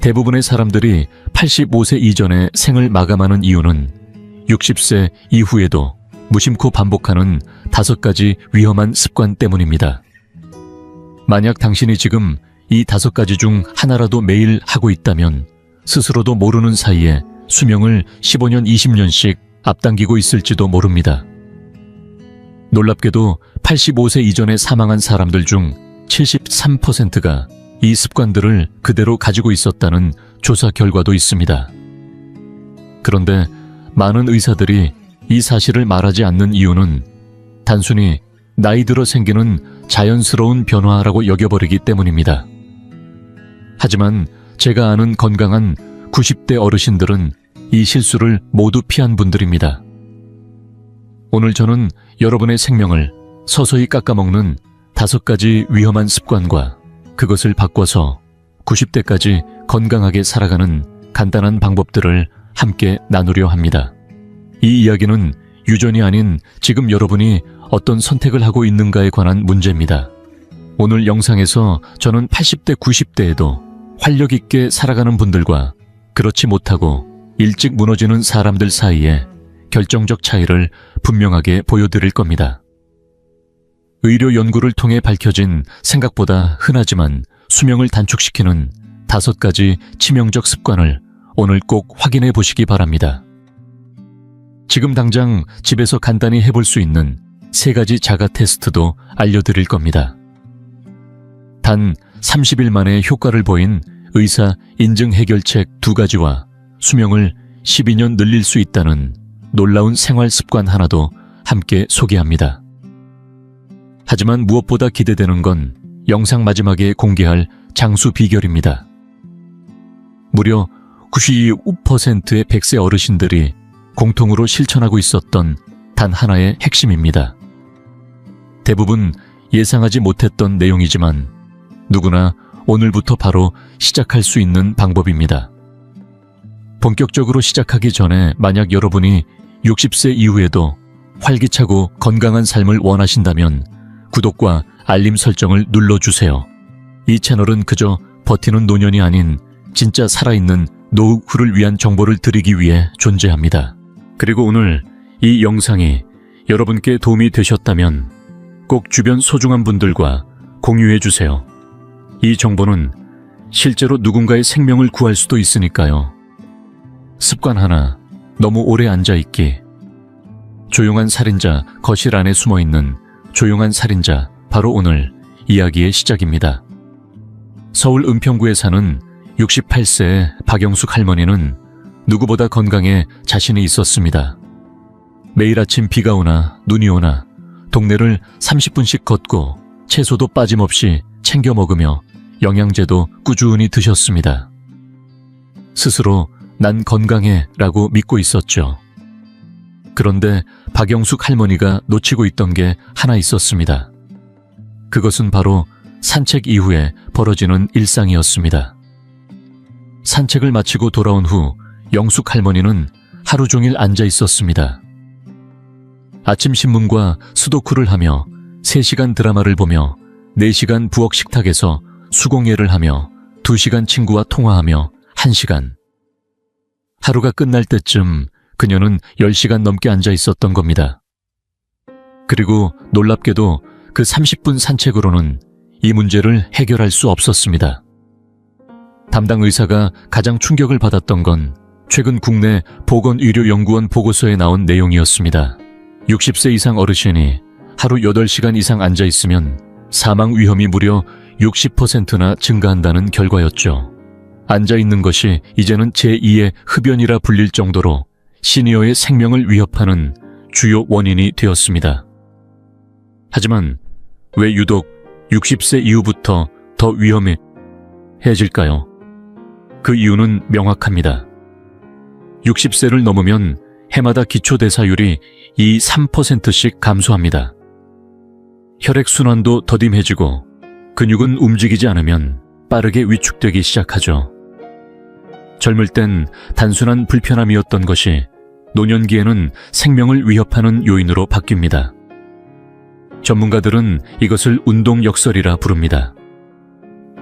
대부분의 사람들이 85세 이전에 생을 마감하는 이유는 60세 이후에도 무심코 반복하는 5가지 위험한 습관 때문입니다. 만약 당신이 지금 이 5가지 중 하나라도 매일 하고 있다면 스스로도 모르는 사이에 수명을 15년, 20년씩 앞당기고 있을지도 모릅니다. 놀랍게도 85세 이전에 사망한 사람들 중 73%가 이 습관들을 그대로 가지고 있었다는 조사 결과도 있습니다. 그런데 많은 의사들이 이 사실을 말하지 않는 이유는 단순히 나이 들어 생기는 자연스러운 변화라고 여겨버리기 때문입니다. 하지만 제가 아는 건강한 90대 어르신들은 이 실수를 모두 피한 분들입니다. 오늘 저는 여러분의 생명을 서서히 깎아먹는 5가지 위험한 습관과 그것을 바꿔서 90대까지 건강하게 살아가는 간단한 방법들을 함께 나누려 합니다. 이 이야기는 유전이 아닌 지금 여러분이 어떤 선택을 하고 있는가에 관한 문제입니다. 오늘 영상에서 저는 80대, 90대에도 활력 있게 살아가는 분들과 그렇지 못하고 일찍 무너지는 사람들 사이에 결정적 차이를 분명하게 보여드릴 겁니다. 의료 연구를 통해 밝혀진 생각보다 흔하지만 수명을 단축시키는 5가지 치명적 습관을 오늘 꼭 확인해 보시기 바랍니다. 지금 당장 집에서 간단히 해볼 수 있는 3가지 자가 테스트도 알려드릴 겁니다. 단 30일 만에 효과를 보인 의사 인증 해결책 2가지와 수명을 12년 늘릴 수 있다는 놀라운 생활 습관 하나도 함께 소개합니다. 하지만 무엇보다 기대되는 건 영상 마지막에 공개할 장수 비결입니다. 무려 92%의 100세 어르신들이 공통으로 실천하고 있었던 단 하나의 핵심입니다. 대부분 예상하지 못했던 내용이지만 누구나 오늘부터 바로 시작할 수 있는 방법입니다. 본격적으로 시작하기 전에 만약 여러분이 60세 이후에도 활기차고 건강한 삶을 원하신다면 구독과 알림 설정을 눌러주세요. 이 채널은 그저 버티는 노년이 아닌 진짜 살아있는 노후를 위한 정보를 드리기 위해 존재합니다. 그리고 오늘 이 영상이 여러분께 도움이 되셨다면 꼭 주변 소중한 분들과 공유해주세요. 이 정보는 실제로 누군가의 생명을 구할 수도 있으니까요. 습관 하나, 너무 오래 앉아있기. 조용한 살인자 거실 안에 숨어있는 조용한 살인자, 바로 오늘 이야기의 시작입니다. 서울 은평구에 사는 68세의 박영숙 할머니는 누구보다 건강에 자신이 있었습니다. 매일 아침 비가 오나 눈이 오나 동네를 30분씩 걷고 채소도 빠짐없이 챙겨 먹으며 영양제도 꾸준히 드셨습니다. 스스로 난 건강해 라고 믿고 있었죠. 그런데 박영숙 할머니가 놓치고 있던 게 하나 있었습니다. 그것은 바로 산책 이후에 벌어지는 일상이었습니다. 산책을 마치고 돌아온 후 영숙 할머니는 하루 종일 앉아 있었습니다. 아침 신문과 수도쿠를 하며 3시간 드라마를 보며 4시간 부엌 식탁에서 수공예를 하며 2시간 친구와 통화하며 1시간. 하루가 끝날 때쯤 그녀는 10시간 넘게 앉아 있었던 겁니다. 그리고 놀랍게도 그 30분 산책으로는 이 문제를 해결할 수 없었습니다. 담당 의사가 가장 충격을 받았던 건 최근 국내 보건의료연구원 보고서에 나온 내용이었습니다. 60세 이상 어르신이 하루 8시간 이상 앉아 있으면 사망 위험이 무려 60%나 증가한다는 결과였죠. 앉아 있는 것이 이제는 제2의 흡연이라 불릴 정도로 시니어의 생명을 위협하는 주요 원인이 되었습니다. 하지만 왜 유독 60세 이후부터 더 위험해질까요? 그 이유는 명확합니다. 60세를 넘으면 해마다 기초대사율이 3%씩 감소합니다. 혈액순환도 더딤해지고 근육은 움직이지 않으면 빠르게 위축되기 시작하죠. 젊을 땐 단순한 불편함이었던 것이 노년기에는 생명을 위협하는 요인으로 바뀝니다. 전문가들은 이것을 운동역설이라 부릅니다.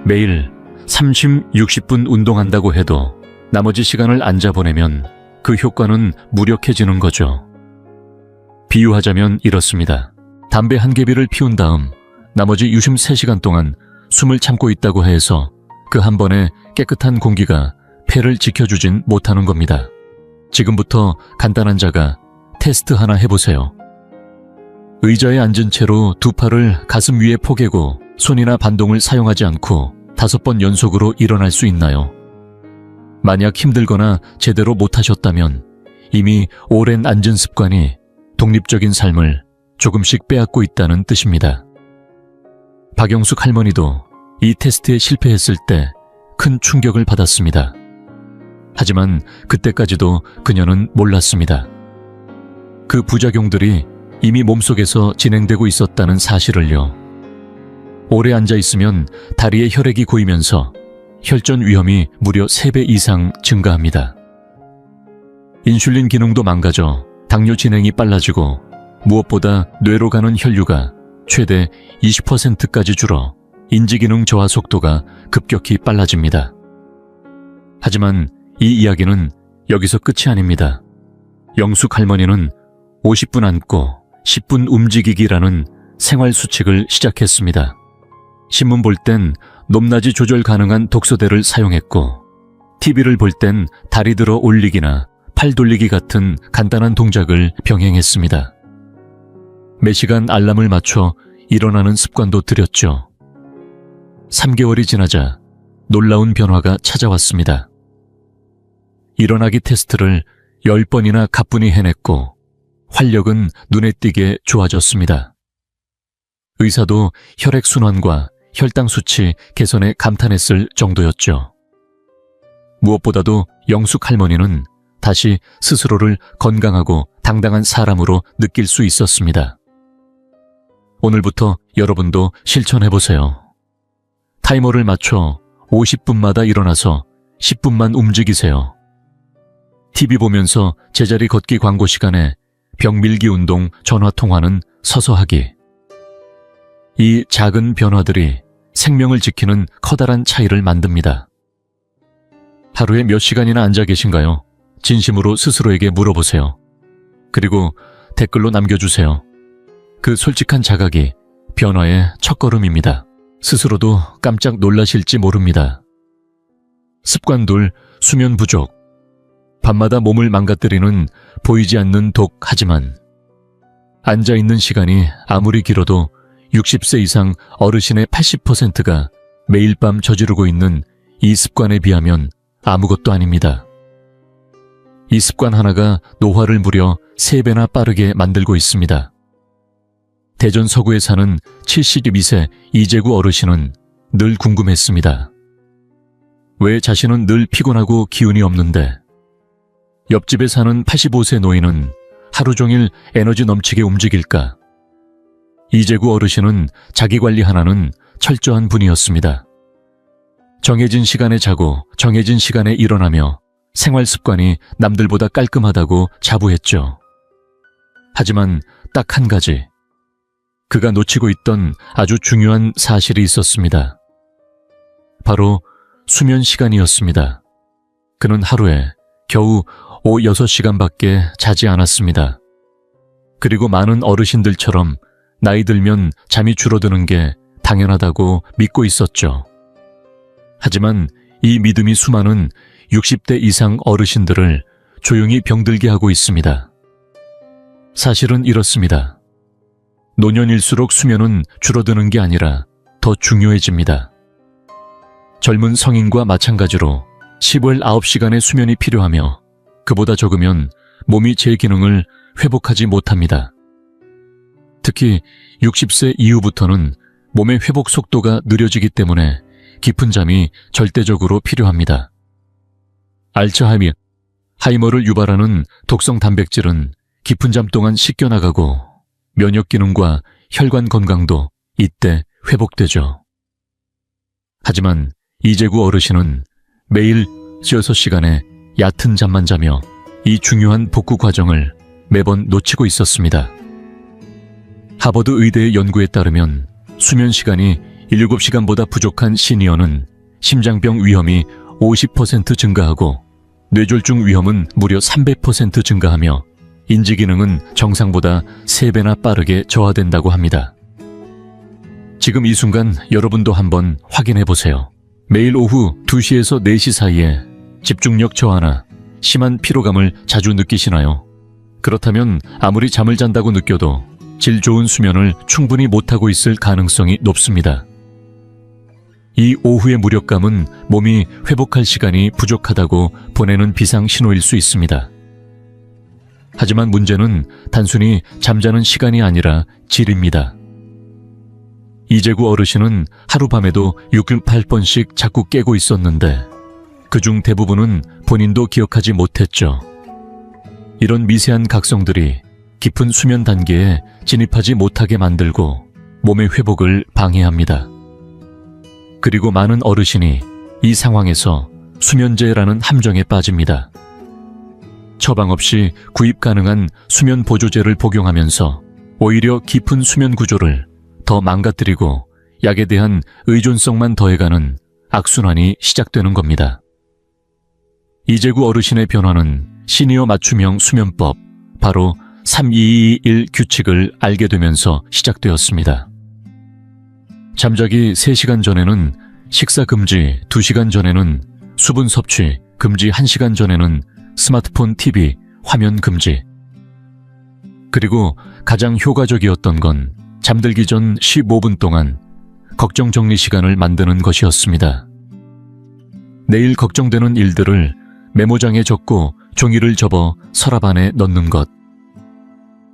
매일 30, 60분 운동한다고 해도 나머지 시간을 앉아 보내면 그 효과는 무력해지는 거죠. 비유하자면 이렇습니다. 담배 한 개비를 피운 다음 나머지 유심 3시간 동안 숨을 참고 있다고 해서 그 한 번에 깨끗한 공기가 폐를 지켜주진 못하는 겁니다. 지금부터 간단한 자가 테스트 하나 해보세요. 의자에 앉은 채로 두 팔을 가슴 위에 포개고 손이나 반동을 사용하지 않고 5번 연속으로 일어날 수 있나요? 만약 힘들거나 제대로 못하셨다면 이미 오랜 앉은 습관이 독립적인 삶을 조금씩 빼앗고 있다는 뜻입니다. 박영숙 할머니도 이 테스트에 실패했을 때 큰 충격을 받았습니다. 하지만 그때까지도 그녀는 몰랐습니다. 그 부작용들이 이미 몸속에서 진행되고 있었다는 사실을요. 오래 앉아 있으면 다리에 혈액이 고이면서 혈전 위험이 무려 3배 이상 증가합니다. 인슐린 기능도 망가져 당뇨 진행이 빨라지고 무엇보다 뇌로 가는 혈류가 최대 20%까지 줄어 인지기능 저하 속도가 급격히 빨라집니다. 하지만 이 이야기는 여기서 끝이 아닙니다. 영숙 할머니는 50분 앉고 10분 움직이기라는 생활 수칙을 시작했습니다. 신문 볼 땐 높낮이 조절 가능한 독서대를 사용했고 TV를 볼 땐 다리 들어 올리기나 팔 돌리기 같은 간단한 동작을 병행했습니다. 매시간 알람을 맞춰 일어나는 습관도 들였죠. 3개월이 지나자 놀라운 변화가 찾아왔습니다. 일어나기 테스트를 10번이나 가뿐히 해냈고 활력은 눈에 띄게 좋아졌습니다. 의사도 혈액순환과 혈당 수치 개선에 감탄했을 정도였죠. 무엇보다도 영숙 할머니는 다시 스스로를 건강하고 당당한 사람으로 느낄 수 있었습니다. 오늘부터 여러분도 실천해보세요. 타이머를 맞춰 50분마다 일어나서 10분만 움직이세요. TV 보면서 제자리 걷기 광고 시간에 벽 밀기 운동, 전화 통화는 서서 하기. 이 작은 변화들이 생명을 지키는 커다란 차이를 만듭니다. 하루에 몇 시간이나 앉아 계신가요? 진심으로 스스로에게 물어보세요. 그리고 댓글로 남겨주세요. 그 솔직한 자각이 변화의 첫걸음입니다. 스스로도 깜짝 놀라실지 모릅니다. 습관 둘, 수면 부족. 밤마다 몸을 망가뜨리는 보이지 않는 독. 하지만 앉아있는 시간이 아무리 길어도 60세 이상 어르신의 80%가 매일 밤 저지르고 있는 이 습관에 비하면 아무것도 아닙니다. 이 습관 하나가 노화를 무려 3배나 빠르게 만들고 있습니다. 대전 서구에 사는 72세 이재구 어르신은 늘 궁금했습니다. 왜 자신은 늘 피곤하고 기운이 없는데 옆집에 사는 85세 노인은 하루 종일 에너지 넘치게 움직일까? 이재구 어르신은 자기관리 하나는 철저한 분이었습니다. 정해진 시간에 자고 정해진 시간에 일어나며 생활 습관이 남들보다 깔끔하다고 자부했죠. 하지만 딱 한 가지, 그가 놓치고 있던 아주 중요한 사실이 있었습니다. 바로 수면 시간이었습니다. 그는 하루에 겨우 6시간밖에 자지 않았습니다. 그리고 많은 어르신들처럼 나이 들면 잠이 줄어드는 게 당연하다고 믿고 있었죠. 하지만 이 믿음이 수많은 60대 이상 어르신들을 조용히 병들게 하고 있습니다. 사실은 이렇습니다. 노년일수록 수면은 줄어드는 게 아니라 더 중요해집니다. 젊은 성인과 마찬가지로 10월 9시간의 수면이 필요하며 그보다 적으면 몸이 제 기능을 회복하지 못합니다. 특히 60세 이후부터는 몸의 회복 속도가 느려지기 때문에 깊은 잠이 절대적으로 필요합니다. 알츠하이머를 유발하는 독성 단백질은 깊은 잠 동안 씻겨나가고 면역 기능과 혈관 건강도 이때 회복되죠. 하지만 이재구 어르신은 매일 6시간의 얕은 잠만 자며 이 중요한 복구 과정을 매번 놓치고 있었습니다. 하버드 의대의 연구에 따르면 수면 시간이 7시간보다 부족한 시니어는 심장병 위험이 50% 증가하고 뇌졸중 위험은 무려 300% 증가하며 인지 기능은 정상보다 3배나 빠르게 저하된다고 합니다. 지금 이 순간 여러분도 한번 확인해 보세요. 매일 오후 2시에서 4시 사이에 집중력 저하나 심한 피로감을 자주 느끼시나요? 그렇다면 아무리 잠을 잔다고 느껴도 질 좋은 수면을 충분히 못하고 있을 가능성이 높습니다. 이 오후의 무력감은 몸이 회복할 시간이 부족하다고 보내는 비상 신호일 수 있습니다. 하지만 문제는 단순히 잠자는 시간이 아니라 질입니다. 이재구 어르신은 하룻밤에도 6-8번씩 자꾸 깨고 있었는데 그중 대부분은 본인도 기억하지 못했죠. 이런 미세한 각성들이 깊은 수면 단계에 진입하지 못하게 만들고 몸의 회복을 방해합니다. 그리고 많은 어르신이 이 상황에서 수면제라는 함정에 빠집니다. 처방 없이 구입 가능한 수면 보조제를 복용하면서 오히려 깊은 수면 구조를 더 망가뜨리고 약에 대한 의존성만 더해가는 악순환이 시작되는 겁니다. 이재구 어르신의 변화는 시니어 맞춤형 수면법, 바로 3221 규칙을 알게 되면서 시작되었습니다. 잠자기 3시간 전에는 식사 금지, 2시간 전에는 수분 섭취 금지, 1시간 전에는 스마트폰, TV, 화면 금지. 그리고 가장 효과적이었던 건 잠들기 전 15분 동안 걱정 정리 시간을 만드는 것이었습니다. 내일 걱정되는 일들을 메모장에 적고 종이를 접어 서랍 안에 넣는 것.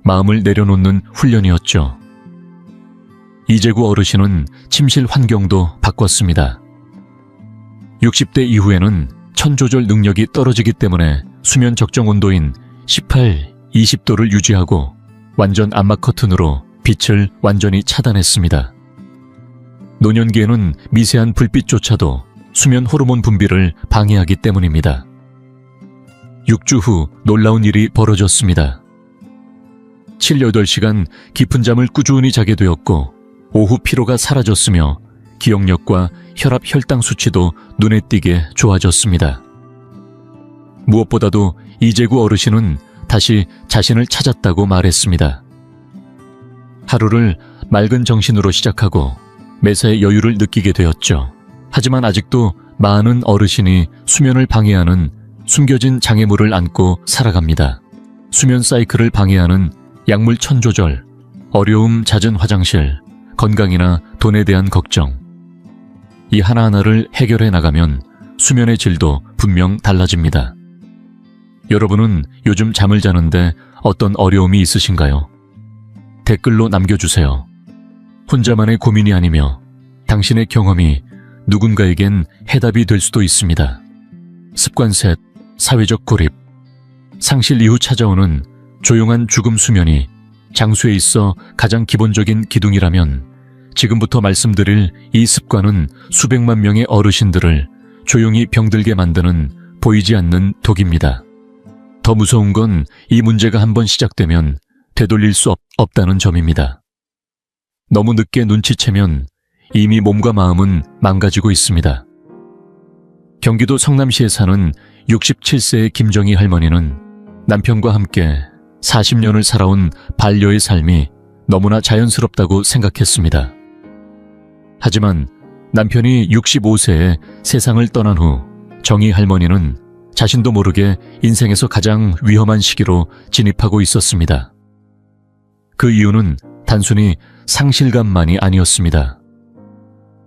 마음을 내려놓는 훈련이었죠. 이재구 어르신은 침실 환경도 바꿨습니다. 60대 이후에는 천 조절 능력이 떨어지기 때문에 수면 적정 온도인 18, 20도를 유지하고 완전 암막 커튼으로 빛을 완전히 차단했습니다. 노년기에는 미세한 불빛조차도 수면 호르몬 분비를 방해하기 때문입니다. 6주 후 놀라운 일이 벌어졌습니다. 7-8시간 깊은 잠을 꾸준히 자게 되었고 오후 피로가 사라졌으며 기억력과 혈압 혈당 수치도 눈에 띄게 좋아졌습니다. 무엇보다도 이재구 어르신은 다시 자신을 찾았다고 말했습니다. 하루를 맑은 정신으로 시작하고 매사에 여유를 느끼게 되었죠. 하지만 아직도 많은 어르신이 수면을 방해하는 숨겨진 장애물을 안고 살아갑니다. 수면 사이클을 방해하는 약물 천조절, 어려움 잦은 화장실, 건강이나 돈에 대한 걱정. 이 하나하나를 해결해 나가면 수면의 질도 분명 달라집니다. 여러분은 요즘 잠을 자는데 어떤 어려움이 있으신가요? 댓글로 남겨주세요. 혼자만의 고민이 아니며 당신의 경험이 누군가에겐 해답이 될 수도 있습니다. 습관 셋, 사회적 고립. 상실 이후 찾아오는 조용한 죽음 수면이 장수에 있어 가장 기본적인 기둥이라면 지금부터 말씀드릴 이 습관은 수백만 명의 어르신들을 조용히 병들게 만드는 보이지 않는 독입니다. 더 무서운 건 이 문제가 한번 시작되면 되돌릴 수 없다는 점입니다. 너무 늦게 눈치채면 이미 몸과 마음은 망가지고 있습니다. 경기도 성남시에 사는 67세의 김정희 할머니는 남편과 함께 40년을 살아온 반려의 삶이 너무나 자연스럽다고 생각했습니다. 하지만 남편이 65세에 세상을 떠난 후 정희 할머니는 자신도 모르게 인생에서 가장 위험한 시기로 진입하고 있었습니다. 그 이유는 단순히 상실감만이 아니었습니다.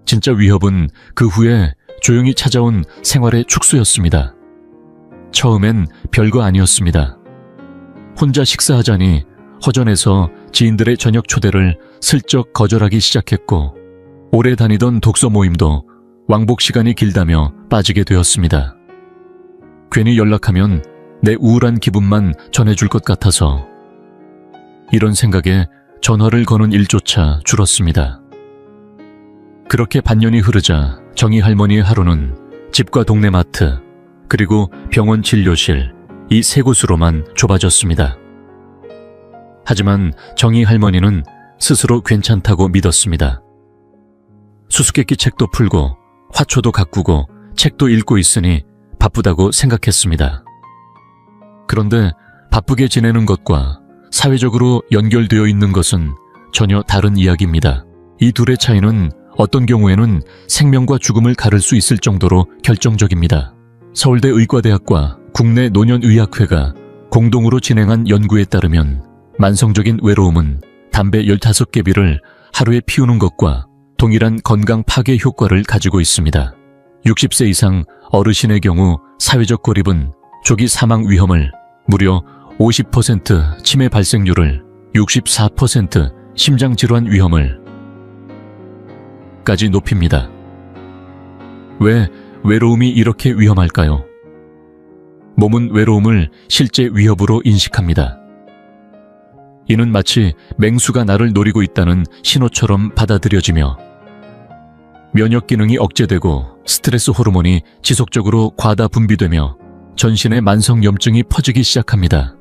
진짜 위협은 그 후에 조용히 찾아온 생활의 축소였습니다. 처음엔 별거 아니었습니다. 혼자 식사하자니 허전해서 지인들의 저녁 초대를 슬쩍 거절하기 시작했고 오래 다니던 독서 모임도 왕복 시간이 길다며 빠지게 되었습니다. 괜히 연락하면 내 우울한 기분만 전해줄 것 같아서 이런 생각에 전화를 거는 일조차 줄었습니다. 그렇게 반년이 흐르자 정희 할머니의 하루는 집과 동네 마트 그리고 병원 진료실 이 세 곳으로만 좁아졌습니다. 하지만 정희 할머니는 스스로 괜찮다고 믿었습니다. 수수께끼 책도 풀고 화초도 가꾸고 책도 읽고 있으니 바쁘다고 생각했습니다. 그런데 바쁘게 지내는 것과 사회적으로 연결되어 있는 것은 전혀 다른 이야기입니다. 이 둘의 차이는 어떤 경우에는 생명과 죽음을 가를 수 있을 정도로 결정적입니다. 서울대 의과대학과 국내 노년의학회가 공동으로 진행한 연구에 따르면 만성적인 외로움은 담배 15개비를 하루에 피우는 것과 동일한 건강 파괴 효과를 가지고 있습니다. 60세 이상 어르신의 경우 사회적 고립은 조기 사망 위험을 무려 50% 치매 발생률을 64% 심장질환 위험을 까지 높입니다. 왜 외로움이 이렇게 위험할까요? 몸은 외로움을 실제 위협으로 인식합니다. 이는 마치 맹수가 나를 노리고 있다는 신호처럼 받아들여지며 면역 기능이 억제되고 스트레스 호르몬이 지속적으로 과다 분비되며 전신에 만성염증이 퍼지기 시작합니다.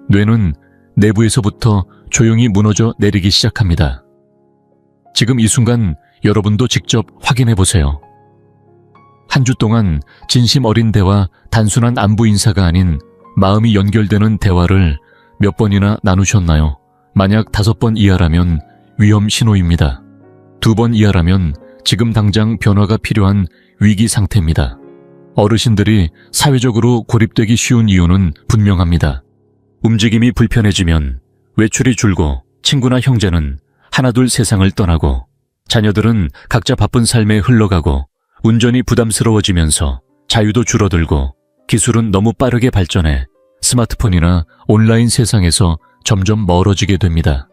뇌는 내부에서부터 조용히 무너져 내리기 시작합니다. 지금 이 순간 여러분도 직접 확인해 보세요. 한 주 동안 진심 어린 대화, 단순한 안부 인사가 아닌 마음이 연결되는 대화를 몇 번이나 나누셨나요? 만약 5번 이하라면 위험 신호입니다. 2번 이하라면 지금 당장 변화가 필요한 위기 상태입니다. 어르신들이 사회적으로 고립되기 쉬운 이유는 분명합니다. 움직임이 불편해지면 외출이 줄고 친구나 형제는 하나둘 세상을 떠나고 자녀들은 각자 바쁜 삶에 흘러가고 운전이 부담스러워지면서 자유도 줄어들고 기술은 너무 빠르게 발전해 스마트폰이나 온라인 세상에서 점점 멀어지게 됩니다.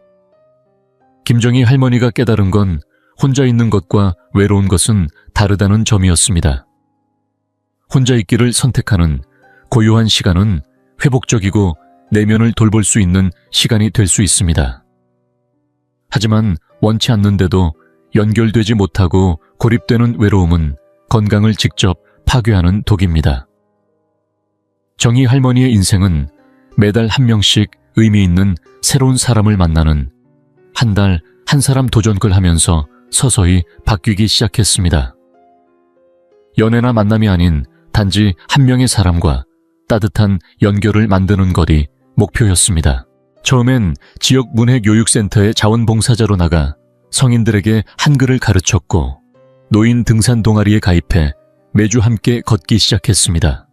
김정희 할머니가 깨달은 건 혼자 있는 것과 외로운 것은 다르다는 점이었습니다. 혼자 있기를 선택하는 고요한 시간은 회복적이고 내면을 돌볼 수 있는 시간이 될 수 있습니다. 하지만 원치 않는데도 연결되지 못하고 고립되는 외로움은 건강을 직접 파괴하는 독입니다. 정희 할머니의 인생은 매달 한 명씩 의미 있는 새로운 사람을 만나는 한 달 한 사람 도전글 하면서 서서히 바뀌기 시작했습니다. 연애나 만남이 아닌 단지 한 명의 사람과 따뜻한 연결을 만드는 것이 목표였습니다. 처음엔 지역 문해교육센터의 자원봉사자로 나가 성인들에게 한글을 가르쳤고 노인 등산 동아리에 가입해 매주 함께 걷기 시작했습니다.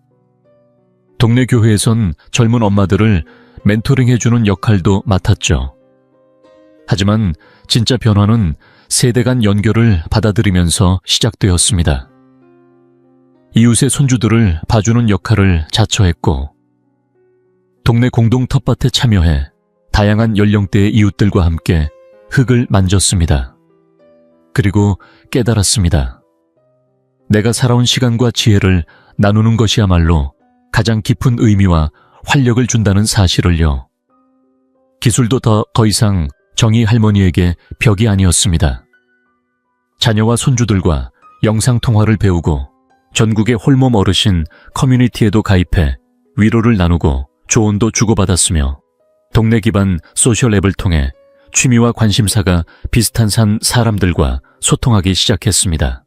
동네 교회에선 젊은 엄마들을 멘토링해주는 역할도 맡았죠. 하지만 진짜 변화는 세대 간 연결을 받아들이면서 시작되었습니다. 이웃의 손주들을 봐주는 역할을 자처했고 동네 공동 텃밭에 참여해 다양한 연령대의 이웃들과 함께 흙을 만졌습니다. 그리고 깨달았습니다. 내가 살아온 시간과 지혜를 나누는 것이야말로 가장 깊은 의미와 활력을 준다는 사실을요. 기술도 더 이상 정희 할머니에게 벽이 아니었습니다. 자녀와 손주들과 영상통화를 배우고 전국의 홀몸 어르신 커뮤니티에도 가입해 위로를 나누고 조언도 주고받았으며 동네 기반 소셜 앱을 통해 취미와 관심사가 비슷한 사람들과 소통하기 시작했습니다.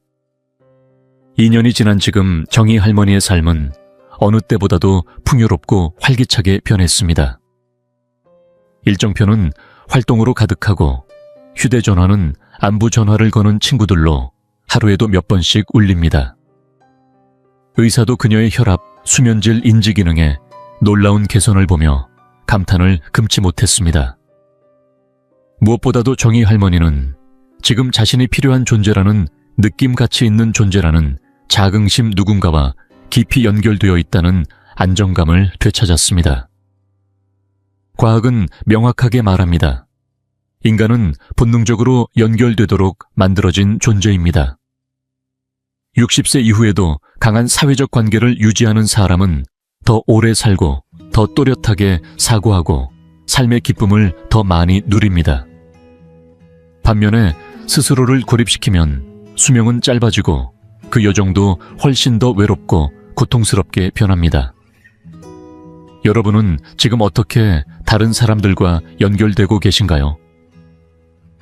2년이 지난 지금 정희 할머니의 삶은 어느 때보다도 풍요롭고 활기차게 변했습니다. 일정표는 활동으로 가득하고 휴대전화는 안부 전화를 거는 친구들로 하루에도 몇 번씩 울립니다. 의사도 그녀의 혈압, 수면질 인지 기능에 놀라운 개선을 보며 감탄을 금치 못했습니다. 무엇보다도 정희 할머니는 지금 자신이 필요한 존재라는 느낌 가치 있는 존재라는 자긍심 누군가와 깊이 연결되어 있다는 안정감을 되찾았습니다. 과학은 명확하게 말합니다. 인간은 본능적으로 연결되도록 만들어진 존재입니다. 60세 이후에도 강한 사회적 관계를 유지하는 사람은 더 오래 살고 더 또렷하게 사고하고 삶의 기쁨을 더 많이 누립니다. 반면에 스스로를 고립시키면 수명은 짧아지고 그 여정도 훨씬 더 외롭고 고통스럽게 변합니다. 여러분은 지금 어떻게 다른 사람들과 연결되고 계신가요?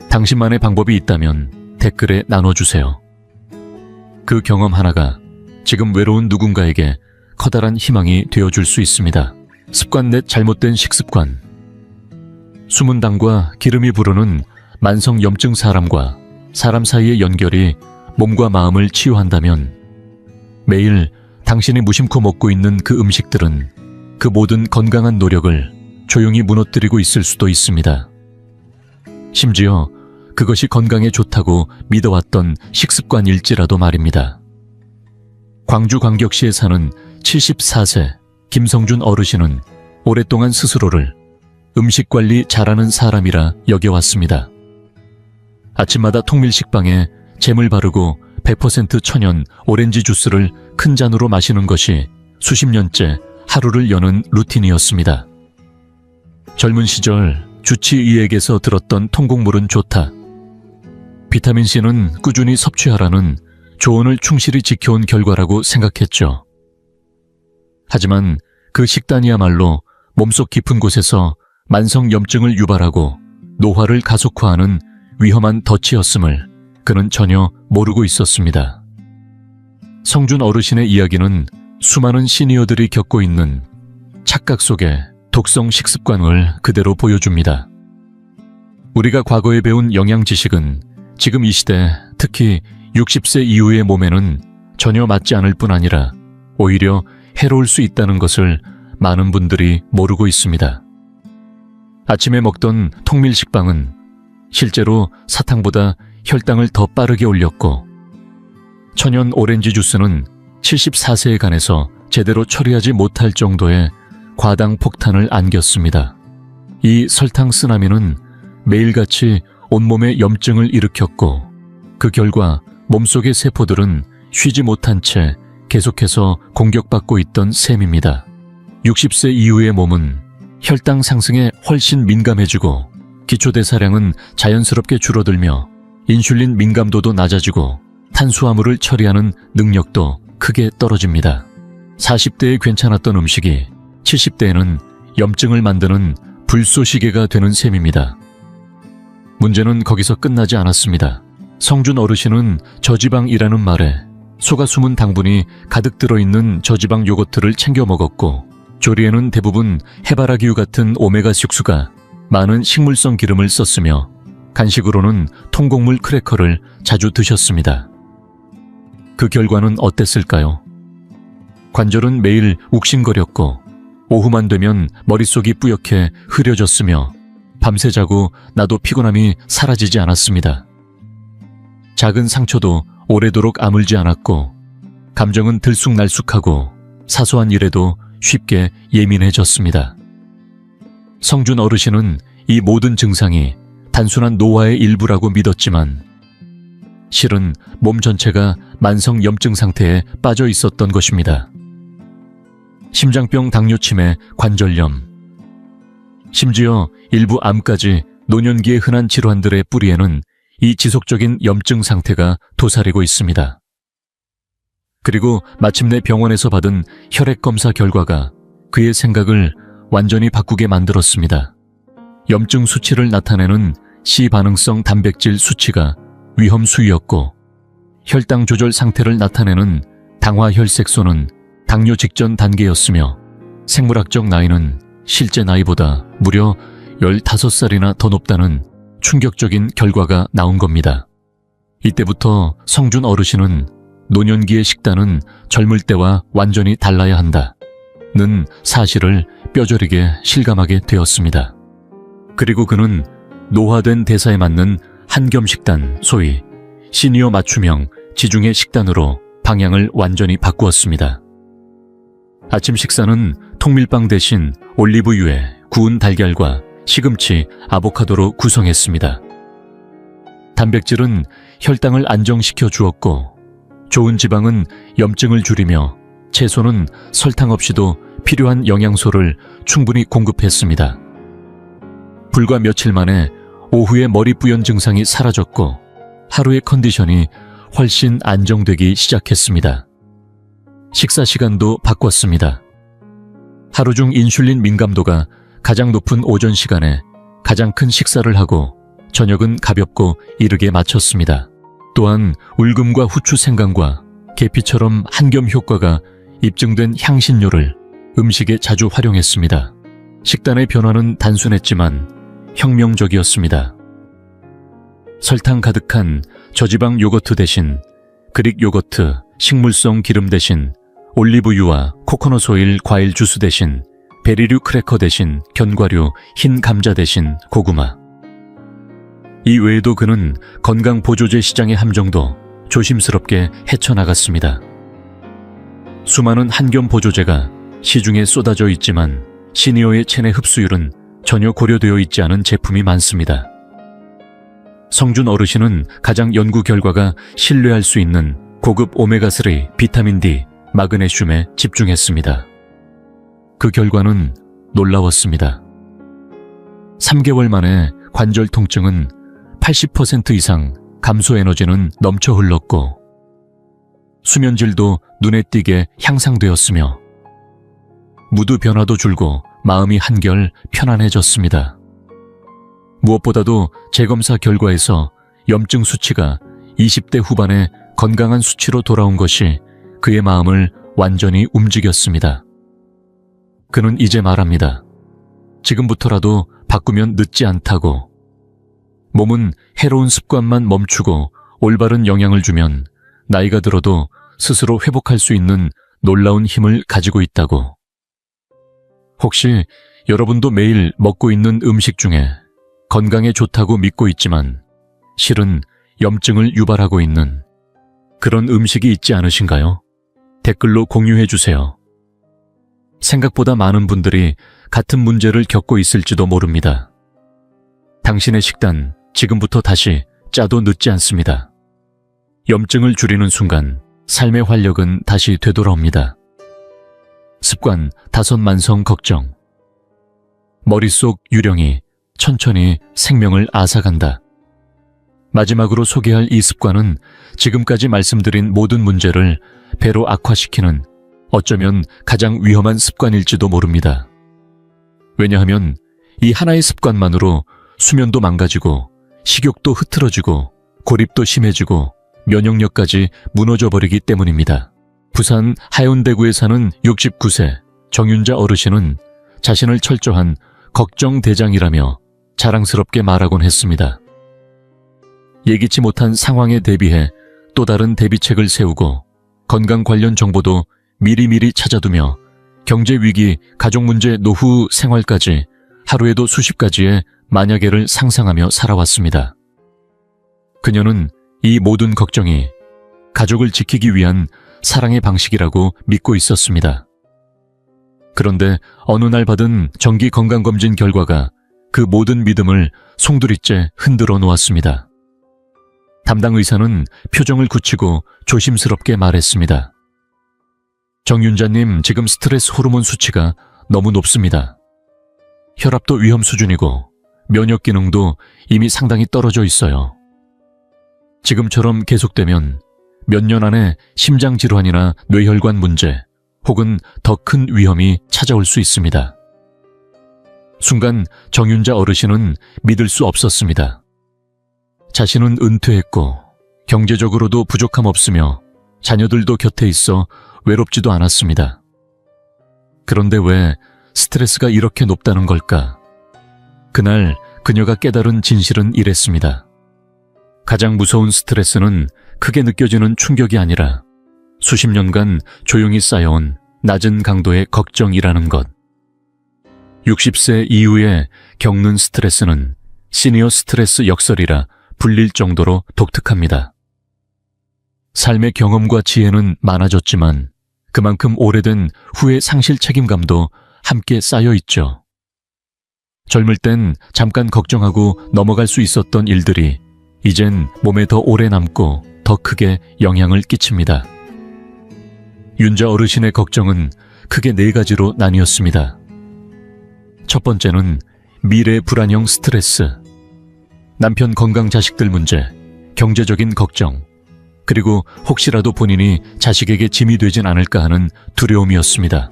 당신만의 방법이 있다면 댓글에 나눠주세요. 그 경험 하나가 지금 외로운 누군가에게 커다란 희망이 되어줄 수 있습니다. 습관 넷 잘못된 식습관. 숨은 당과 기름이 부르는 만성 염증 사람과 사람 사이의 연결이 몸과 마음을 치유한다면 매일 당신이 무심코 먹고 있는 그 음식들은 그 모든 건강한 노력을 조용히 무너뜨리고 있을 수도 있습니다. 심지어 그것이 건강에 좋다고 믿어왔던 식습관일지라도 말입니다. 광주광역시에 사는 74세 김성준 어르신은 오랫동안 스스로를 음식관리 잘하는 사람이라 여겨왔습니다. 아침마다 통밀식빵에 잼을 바르고 100% 천연 오렌지 주스를 큰 잔으로 마시는 것이 수십 년째 하루를 여는 루틴이었습니다. 젊은 시절 주치의에게서 들었던 통곡물은 좋다. 비타민C는 꾸준히 섭취하라는 조언을 충실히 지켜온 결과라고 생각했죠. 하지만 그 식단이야말로 몸속 깊은 곳에서 만성 염증을 유발하고 노화를 가속화하는 위험한 덫이었음을 그는 전혀 모르고 있었습니다. 성준 어르신의 이야기는 수많은 시니어들이 겪고 있는 착각 속의 독성 식습관을 그대로 보여줍니다. 우리가 과거에 배운 영양 지식은 지금 이 시대, 특히 60세 이후의 몸에는 전혀 맞지 않을 뿐 아니라 오히려 해로울 수 있다는 것을 많은 분들이 모르고 있습니다. 아침에 먹던 통밀식빵은 실제로 사탕보다 혈당을 더 빠르게 올렸고, 천연 오렌지 주스는 74세에 간해서 제대로 처리하지 못할 정도의 과당 폭탄을 안겼습니다. 이 설탕 쓰나미는 매일같이 온몸에 염증을 일으켰고, 그 결과 몸속의 세포들은 쉬지 못한 채 계속해서 공격받고 있던 셈입니다. 60세 이후의 몸은 혈당 상승에 훨씬 민감해지고 기초대사량은 자연스럽게 줄어들며 인슐린 민감도도 낮아지고 탄수화물을 처리하는 능력도 크게 떨어집니다. 40대에 괜찮았던 음식이 70대에는 염증을 만드는 불쏘시개가 되는 셈입니다. 문제는 거기서 끝나지 않았습니다. 성준 어르신은 저지방이라는 말에 속아 숨은 당분이 가득 들어있는 저지방 요거트를 챙겨 먹었고, 조리에는 대부분 해바라기유 같은 오메가 식수가 많은 식물성 기름을 썼으며 간식으로는 통곡물 크래커를 자주 드셨습니다. 그 결과는 어땠을까요? 관절은 매일 욱신거렸고 오후만 되면 머릿속이 뿌옇게 흐려졌으며 밤새 자고 나도 피곤함이 사라지지 않았습니다. 작은 상처도 오래도록 아물지 않았고 감정은 들쑥날쑥하고 사소한 일에도 쉽게 예민해졌습니다. 성준 어르신은 이 모든 증상이 단순한 노화의 일부라고 믿었지만 실은 몸 전체가 만성 염증 상태에 빠져 있었던 것입니다. 심장병, 당뇨치매, 관절염, 심지어 일부 암까지 노년기의 흔한 질환들의 뿌리에는 이 지속적인 염증 상태가 도사리고 있습니다. 그리고 마침내 병원에서 받은 혈액 검사 결과가 그의 생각을 완전히 바꾸게 만들었습니다. 염증 수치를 나타내는 C반응성 단백질 수치가 위험 수위였고, 혈당 조절 상태를 나타내는 당화혈색소는 당뇨 직전 단계였으며, 생물학적 나이는 실제 나이보다 무려 15살이나 더 높다는 충격적인 결과가 나온 겁니다. 이때부터 성준 어르신은 노년기의 식단은 젊을 때와 완전히 달라야 한다는 사실을 뼈저리게 실감하게 되었습니다. 그리고 그는 노화된 대사에 맞는 한겸식단, 소위 시니어 맞춤형 지중해 식단으로 방향을 완전히 바꾸었습니다. 아침 식사는 통밀빵 대신 올리브유에 구운 달걀과 시금치, 아보카도로 구성했습니다. 단백질은 혈당을 안정시켜 주었고, 좋은 지방은 염증을 줄이며 채소는 설탕 없이도 필요한 영양소를 충분히 공급했습니다. 불과 며칠 만에 오후에 머리 뿌연 증상이 사라졌고 하루의 컨디션이 훨씬 안정되기 시작했습니다. 식사 시간도 바꿨습니다. 하루 중 인슐린 민감도가 가장 높은 오전 시간에 가장 큰 식사를 하고 저녁은 가볍고 이르게 마쳤습니다. 또한 울금과 후추 생강과 계피처럼 한겸 효과가 입증된 향신료를 음식에 자주 활용했습니다. 식단의 변화는 단순했지만 혁명적이었습니다. 설탕 가득한 저지방 요거트 대신 그릭 요거트, 식물성 기름 대신 올리브유와 코코넛 오일 과일 주스 대신 베리류 크래커 대신 견과류, 흰 감자 대신 고구마. 이 외에도 그는 건강 보조제 시장의 함정도 조심스럽게 헤쳐나갔습니다. 수많은 한겸 보조제가 시중에 쏟아져 있지만 시니어의 체내 흡수율은 전혀 고려되어 있지 않은 제품이 많습니다. 성준 어르신은 가장 연구 결과가 신뢰할 수 있는 고급 오메가3, 비타민 D, 마그네슘에 집중했습니다. 그 결과는 놀라웠습니다. 3개월 만에 관절 통증은 80% 이상, 감소 에너지는 넘쳐 흘렀고 수면질도 눈에 띄게 향상되었으며 무드 변화도 줄고 마음이 한결 편안해졌습니다. 무엇보다도 재검사 결과에서 염증 수치가 20대 후반의 건강한 수치로 돌아온 것이 그의 마음을 완전히 움직였습니다. 그는 이제 말합니다. 지금부터라도 바꾸면 늦지 않다고. 몸은 해로운 습관만 멈추고 올바른 영향을 주면 나이가 들어도 스스로 회복할 수 있는 놀라운 힘을 가지고 있다고. 혹시 여러분도 매일 먹고 있는 음식 중에 건강에 좋다고 믿고 있지만 실은 염증을 유발하고 있는 그런 음식이 있지 않으신가요? 댓글로 공유해 주세요. 생각보다 많은 분들이 같은 문제를 겪고 있을지도 모릅니다. 당신의 식단 지금부터 다시 짜도 늦지 않습니다. 염증을 줄이는 순간 삶의 활력은 다시 되돌아옵니다. 습관 5만성 걱정. 머릿속 유령이 천천히 생명을 앗아간다. 마지막으로 소개할 이 습관은 지금까지 말씀드린 모든 문제를 배로 악화시키는 어쩌면 가장 위험한 습관일지도 모릅니다. 왜냐하면 이 하나의 습관만으로 수면도 망가지고 식욕도 흐트러지고 고립도 심해지고 면역력까지 무너져버리기 때문입니다. 부산 하윤대구에 사는 69세 정윤자 어르신은 자신을 철저한 걱정대장이라며 자랑스럽게 말하곤 했습니다. 예기치 못한 상황에 대비해 또 다른 대비책을 세우고 건강 관련 정보도 미리미리 찾아두며 경제위기, 가족문제, 노후 생활까지 하루에도 수십 가지의 만약에를 상상하며 살아왔습니다. 그녀는 이 모든 걱정이 가족을 지키기 위한 사랑의 방식이라고 믿고 있었습니다. 그런데 어느 날 받은 정기 건강검진 결과가 그 모든 믿음을 송두리째 흔들어 놓았습니다. 담당 의사는 표정을 굳히고 조심스럽게 말했습니다. 정윤자님, 지금 스트레스 호르몬 수치가 너무 높습니다. 혈압도 위험 수준이고 면역 기능도 이미 상당히 떨어져 있어요. 지금처럼 계속되면 몇 년 안에 심장 질환이나 뇌혈관 문제 혹은 더 큰 위험이 찾아올 수 있습니다. 순간 정윤자 어르신은 믿을 수 없었습니다. 자신은 은퇴했고 경제적으로도 부족함 없으며 자녀들도 곁에 있어 외롭지도 않았습니다. 그런데 왜 스트레스가 이렇게 높다는 걸까? 그날 그녀가 깨달은 진실은 이랬습니다. 가장 무서운 스트레스는 크게 느껴지는 충격이 아니라 수십 년간 조용히 쌓여온 낮은 강도의 걱정이라는 것. 60세 이후에 겪는 스트레스는 시니어 스트레스 역설이라 불릴 정도로 독특합니다. 삶의 경험과 지혜는 많아졌지만 그만큼 오래된 후회 상실 책임감도 함께 쌓여 있죠. 젊을 땐 잠깐 걱정하고 넘어갈 수 있었던 일들이 이젠 몸에 더 오래 남고 더 크게 영향을 끼칩니다. 윤자 어르신의 걱정은 크게 4가지로 나뉘었습니다. 첫 번째는 미래 불안형 스트레스, 남편 건강 자식들 문제, 경제적인 걱정, 그리고 혹시라도 본인이 자식에게 짐이 되진 않을까 하는 두려움이었습니다.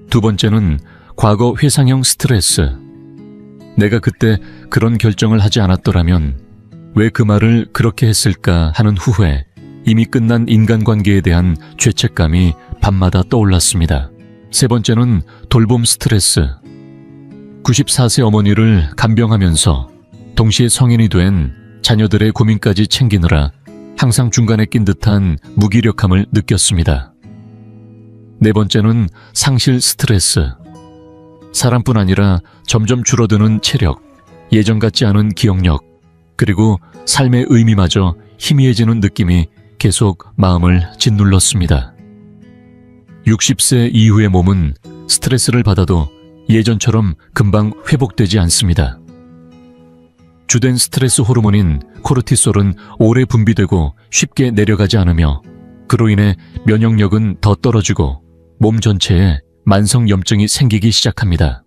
두 번째는 과거 회상형 스트레스, 내가 그때 그런 결정을 하지 않았더라면 왜 그 말을 그렇게 했을까 하는 후회, 이미 끝난 인간관계에 대한 죄책감이 밤마다 떠올랐습니다. 세 번째는 돌봄 스트레스. 94세 어머니를 간병하면서 동시에 성인이 된 자녀들의 고민까지 챙기느라 항상 중간에 낀 듯한 무기력함을 느꼈습니다. 네 번째는 상실 스트레스. 사람뿐 아니라 점점 줄어드는 체력, 예전 같지 않은 기억력, 그리고 삶의 의미마저 희미해지는 느낌이 계속 마음을 짓눌렀습니다. 60세 이후의 몸은 스트레스를 받아도 예전처럼 금방 회복되지 않습니다. 주된 스트레스 호르몬인 코르티솔은 오래 분비되고 쉽게 내려가지 않으며 그로 인해 면역력은 더 떨어지고 몸 전체에 만성염증이 생기기 시작합니다.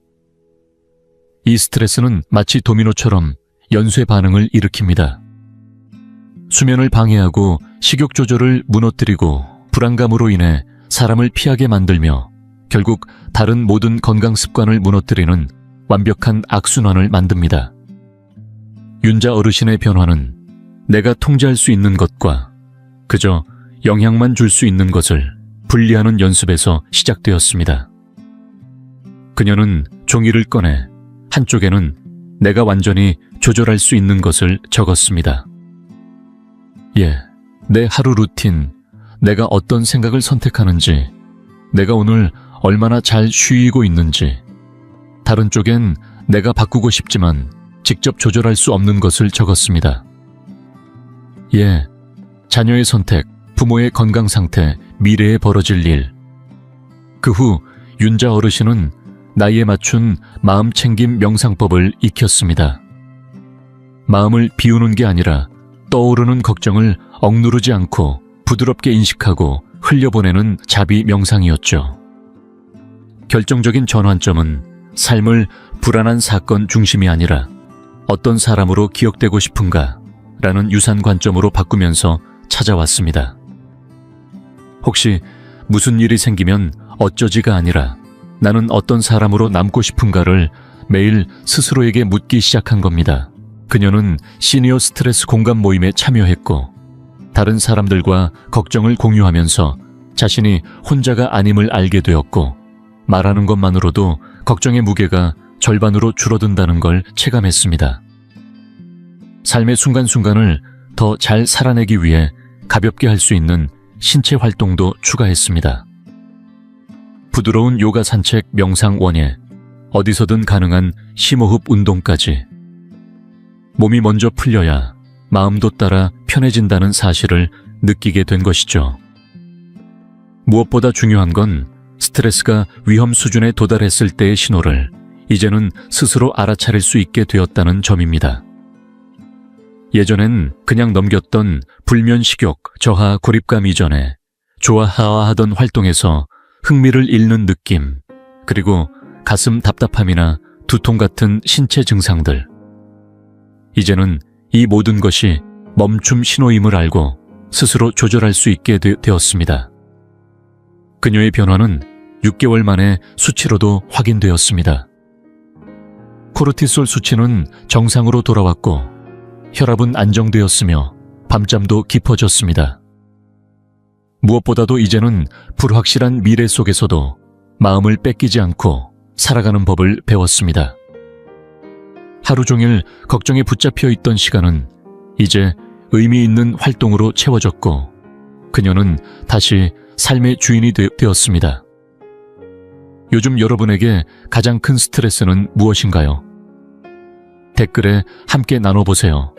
이 스트레스는 마치 도미노처럼 연쇄 반응을 일으킵니다. 수면을 방해하고 식욕 조절을 무너뜨리고 불안감으로 인해 사람을 피하게 만들며 결국 다른 모든 건강 습관을 무너뜨리는 완벽한 악순환을 만듭니다. 윤자 어르신의 변화는 내가 통제할 수 있는 것과 그저 영향만 줄 수 있는 것을 분리하는 연습에서 시작되었습니다. 그녀는 종이를 꺼내 한쪽에는 내가 완전히 조절할 수 있는 것을 적었습니다. 내 하루 루틴, 내가 어떤 생각을 선택하는지, 내가 오늘 얼마나 잘 쉬고 있는지, 다른 쪽엔 내가 바꾸고 싶지만 직접 조절할 수 없는 것을 적었습니다. 자녀의 선택, 부모의 건강 상태, 미래에 벌어질 일. 그 후 윤자 어르신은 나이에 맞춘 마음챙김 명상법을 익혔습니다. 마음을 비우는 게 아니라 떠오르는 걱정을 억누르지 않고 부드럽게 인식하고 흘려보내는 자비 명상이었죠. 결정적인 전환점은 삶을 불안한 사건 중심이 아니라 어떤 사람으로 기억되고 싶은가 라는 유산 관점으로 바꾸면서 찾아왔습니다. 혹시 무슨 일이 생기면 어쩌지가 아니라 나는 어떤 사람으로 남고 싶은가를 매일 스스로에게 묻기 시작한 겁니다. 그녀는 시니어 스트레스 공감 모임에 참여했고 다른 사람들과 걱정을 공유하면서 자신이 혼자가 아님을 알게 되었고 말하는 것만으로도 걱정의 무게가 절반으로 줄어든다는 걸 체감했습니다. 삶의 순간순간을 더 잘 살아내기 위해 가볍게 할 수 있는 신체 활동도 추가했습니다. 부드러운 요가 산책 명상 원예, 어디서든 가능한 심호흡 운동까지. 몸이 먼저 풀려야 마음도 따라 편해진다는 사실을 느끼게 된 것이죠. 무엇보다 중요한 건 스트레스가 위험 수준에 도달했을 때의 신호를 이제는 스스로 알아차릴 수 있게 되었다는 점입니다. 예전엔 그냥 넘겼던 불면 식욕, 저하 고립감 이전에 좋아하던 활동에서 흥미를 잃는 느낌, 그리고 가슴 답답함이나 두통 같은 신체 증상들. 이제는 이 모든 것이 멈춤 신호임을 알고 스스로 조절할 수 있게 되었습니다. 그녀의 변화는 6개월 만에 수치로도 확인되었습니다. 코르티솔 수치는 정상으로 돌아왔고 혈압은 안정되었으며 밤잠도 깊어졌습니다. 무엇보다도 이제는 불확실한 미래 속에서도 마음을 뺏기지 않고 살아가는 법을 배웠습니다. 하루 종일 걱정에 붙잡혀 있던 시간은 이제 의미 있는 활동으로 채워졌고 그녀는 다시 삶의 주인이 되었습니다. 요즘 여러분에게 가장 큰 스트레스는 무엇인가요? 댓글에 함께 나눠보세요.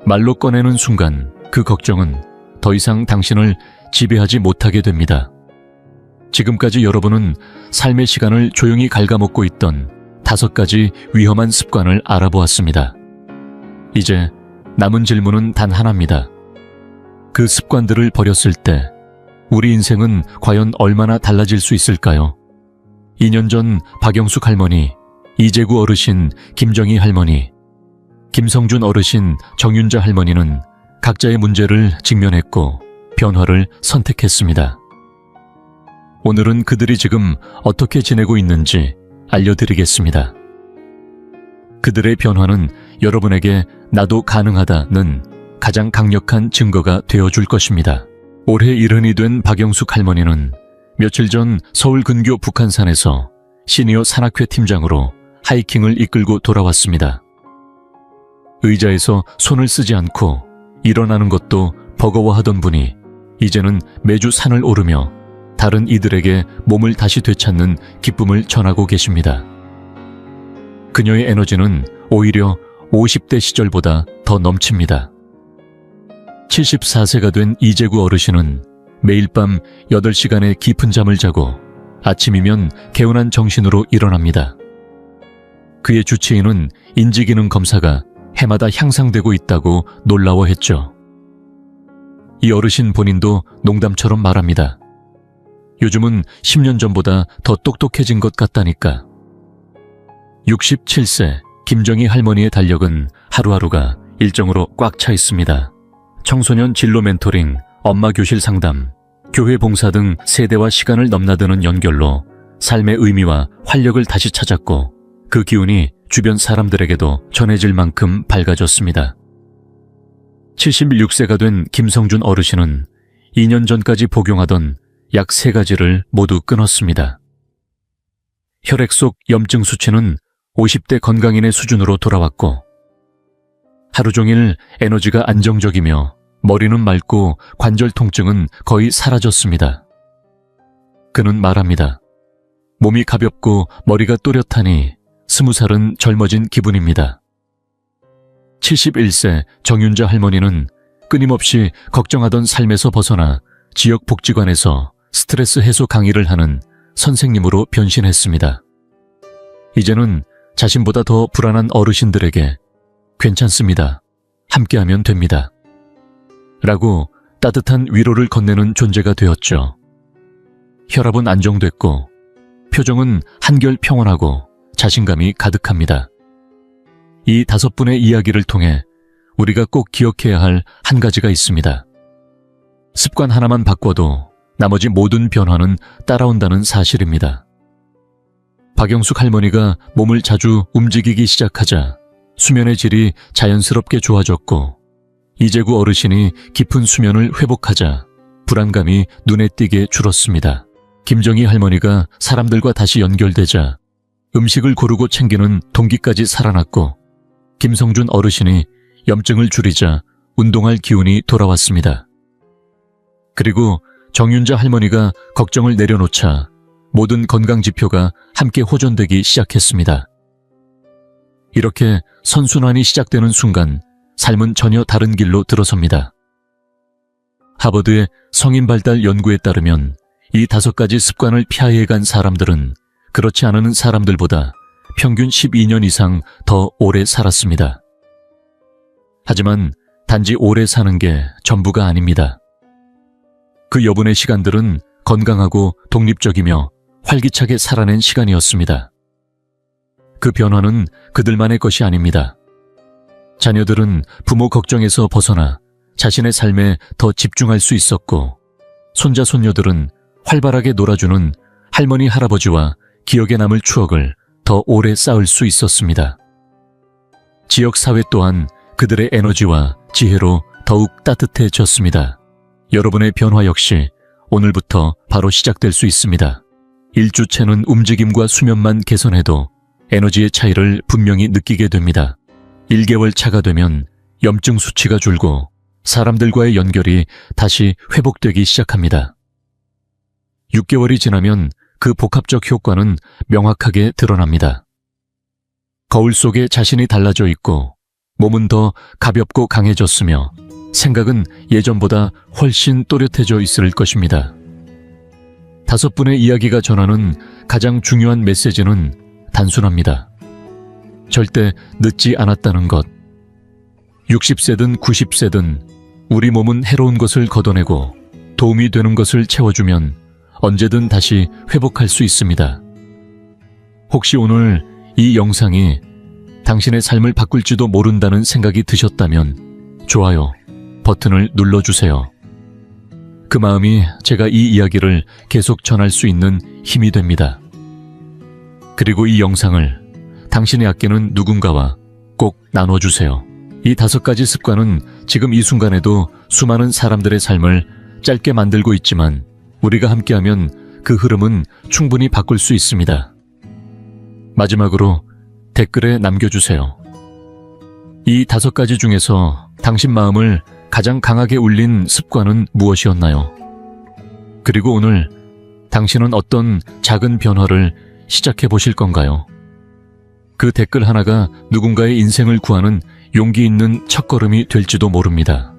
말로 꺼내는 순간 그 걱정은 더 이상 당신을 지배하지 못하게 됩니다. 지금까지 여러분은 삶의 시간을 조용히 갉아먹고 있던 5가지 위험한 습관을 알아보았습니다. 이제 남은 질문은 단 하나입니다. 그 습관들을 버렸을 때 우리 인생은 과연 얼마나 달라질 수 있을까요? 2년 전 박영숙 할머니, 이재구 어르신, 김정희 할머니, 김성준 어르신, 정윤자 할머니는 각자의 문제를 직면했고 변화를 선택했습니다. 오늘은 그들이 지금 어떻게 지내고 있는지 알려드리겠습니다. 그들의 변화는 여러분에게 나도 가능하다는 가장 강력한 증거가 되어줄 것입니다. 올해 70이 된 박영숙 할머니는 며칠 전 서울 근교 북한산에서 시니어 산악회 팀장으로 하이킹을 이끌고 돌아왔습니다. 의자에서 손을 쓰지 않고 일어나는 것도 버거워하던 분이 이제는 매주 산을 오르며 다른 이들에게 몸을 다시 되찾는 기쁨을 전하고 계십니다. 그녀의 에너지는 오히려 50대 시절보다 더 넘칩니다. 74세가 된 이재구 어르신은 매일 밤 8시간의 깊은 잠을 자고 아침이면 개운한 정신으로 일어납니다. 그의 주치의는 인지기능 검사가 해마다 향상되고 있다고 놀라워했죠. 이 어르신 본인도 농담처럼 말합니다. 요즘은 10년 전보다 더 똑똑해진 것 같다니까. 67세 김정희 할머니의 달력은 하루하루가 일정으로 꽉 차 있습니다. 청소년 진로 멘토링, 엄마 교실 상담, 교회 봉사 등 세대와 시간을 넘나드는 연결로 삶의 의미와 활력을 다시 찾았고 그 기운이 주변 사람들에게도 전해질 만큼 밝아졌습니다. 76세가 된 김성준 어르신은 2년 전까지 복용하던 약 3가지를 모두 끊었습니다. 혈액 속 염증 수치는 50대 건강인의 수준으로 돌아왔고 하루 종일 에너지가 안정적이며 머리는 맑고 관절 통증은 거의 사라졌습니다. 그는 말합니다. 몸이 가볍고 머리가 또렷하니 20살은 젊어진 기분입니다. 71세 정윤자 할머니는 끊임없이 걱정하던 삶에서 벗어나 지역 복지관에서 스트레스 해소 강의를 하는 선생님으로 변신했습니다. 이제는 자신보다 더 불안한 어르신들에게 괜찮습니다. 함께하면 됩니다. 라고 따뜻한 위로를 건네는 존재가 되었죠. 혈압은 안정됐고 표정은 한결 평온하고 자신감이 가득합니다. 이 5분의 이야기를 통해 우리가 꼭 기억해야 할 한 가지가 있습니다. 습관 하나만 바꿔도 나머지 모든 변화는 따라온다는 사실입니다. 박영숙 할머니가 몸을 자주 움직이기 시작하자 수면의 질이 자연스럽게 좋아졌고 이재구 어르신이 깊은 수면을 회복하자 불안감이 눈에 띄게 줄었습니다. 김정희 할머니가 사람들과 다시 연결되자 음식을 고르고 챙기는 동기까지 살아났고 김성준 어르신이 염증을 줄이자 운동할 기운이 돌아왔습니다. 그리고 정윤자 할머니가 걱정을 내려놓자 모든 건강 지표가 함께 호전되기 시작했습니다. 이렇게 선순환이 시작되는 순간 삶은 전혀 다른 길로 들어섭니다. 하버드의 성인 발달 연구에 따르면 이 5가지 습관을 피해간 사람들은 그렇지 않은 사람들보다 평균 12년 이상 더 오래 살았습니다. 하지만 단지 오래 사는 게 전부가 아닙니다. 그 여분의 시간들은 건강하고 독립적이며 활기차게 살아낸 시간이었습니다. 그 변화는 그들만의 것이 아닙니다. 자녀들은 부모 걱정에서 벗어나 자신의 삶에 더 집중할 수 있었고 손자 손녀들은 활발하게 놀아주는 할머니 할아버지와 기억에 남을 추억을 더 오래 쌓을 수 있었습니다. 지역사회 또한 그들의 에너지와 지혜로 더욱 따뜻해졌습니다. 여러분의 변화 역시 오늘부터 바로 시작될 수 있습니다. 일주채는 움직임과 수면만 개선해도 에너지의 차이를 분명히 느끼게 됩니다. 1개월 차가 되면 염증 수치가 줄고 사람들과의 연결이 다시 회복되기 시작합니다. 6개월이 지나면 그 복합적 효과는 명확하게 드러납니다. 거울 속에 자신이 달라져 있고 몸은 더 가볍고 강해졌으며 생각은 예전보다 훨씬 또렷해져 있을 것입니다. 5분의 이야기가 전하는 가장 중요한 메시지는 단순합니다. 절대 늦지 않았다는 것. 60세든 90세든 우리 몸은 해로운 것을 걷어내고 도움이 되는 것을 채워주면 언제든 다시 회복할 수 있습니다. 혹시 오늘 이 영상이 당신의 삶을 바꿀지도 모른다는 생각이 드셨다면 좋아요 버튼을 눌러주세요. 그 마음이 제가 이 이야기를 계속 전할 수 있는 힘이 됩니다. 그리고 이 영상을 당신이 아끼는 누군가와 꼭 나눠주세요. 이 5가지 습관은 지금 이 순간에도 수많은 사람들의 삶을 짧게 만들고 있지만 우리가 함께하면 그 흐름은 충분히 바꿀 수 있습니다. 마지막으로 댓글에 남겨주세요. 이 5가지 중에서 당신 마음을 가장 강하게 울린 습관은 무엇이었나요? 그리고 오늘 당신은 어떤 작은 변화를 시작해 보실 건가요? 그 댓글 하나가 누군가의 인생을 구하는 용기 있는 첫걸음이 될지도 모릅니다.